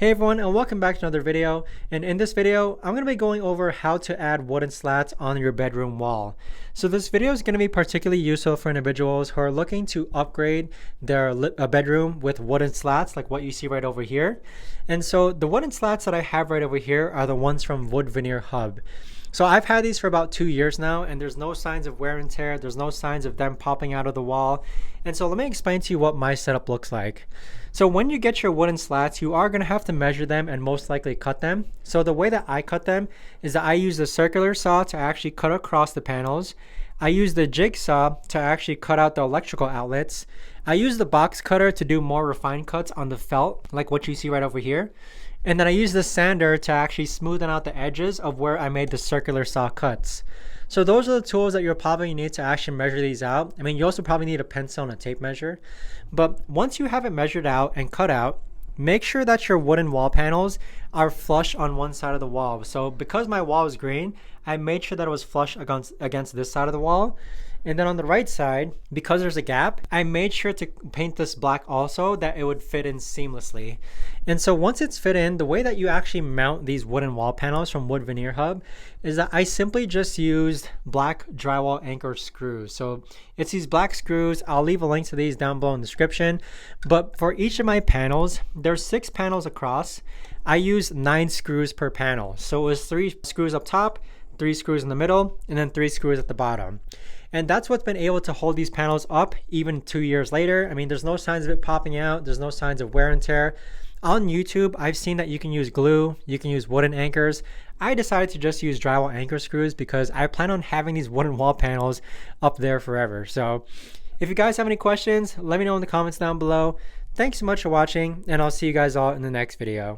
Hey everyone, and welcome back to another video. And in this video, I'm going to be going over how to add wooden slats on your bedroom wall. So this video is going to be particularly useful for individuals who are looking to upgrade their bedroom with wooden slats like what you see right over here. And so the wooden slats that I have right over here are the ones from Wood Veneer Hub. So I've had these for about 2 years now, and there's no signs of wear and tear. There's no signs of them popping out of the wall. And so let me explain to you what my setup looks like. So when you get your wooden slats, you are going to have to measure them and most likely cut them. So the way that I cut them is that I use the circular saw to actually cut across the panels. I use the jigsaw to actually cut out the electrical outlets. I use the box cutter to do more refined cuts on the felt, like what you see right over here. And then I use the sander to actually smoothen out the edges of where I made the circular saw cuts. So those are the tools that you'll probably need to actually measure these out. I mean, you also probably need a pencil and a tape measure. But once you have it measured out and cut out, make sure that your wooden wall panels are flush on one side of the wall. So because my wall is green, I made sure that it was flush against this side of the wall. And then on the right side, because there's a gap, I made sure to paint this black also, that it would fit in seamlessly. And so once it's fit in, the way that you actually mount these wooden wall panels from Wood Veneer Hub is that I simply just used black drywall anchor screws. So it's these black screws. I'll leave a link to these down below in the description. But for each of my panels, there's 6 panels across. I used 9 screws per panel. So it was 3 screws up top, 3 screws in the middle, and then 3 screws at the bottom. And that's what's been able to hold these panels up even 2 years later. I mean, there's no signs of it popping out. There's no signs of wear and tear. On YouTube, I've seen that you can use glue, you can use wooden anchors. I decided to just use drywall anchor screws because I plan on having these wooden wall panels up there forever. So if you guys have any questions, let me know in the comments down below. Thanks so much for watching, and I'll see you guys all in the next video.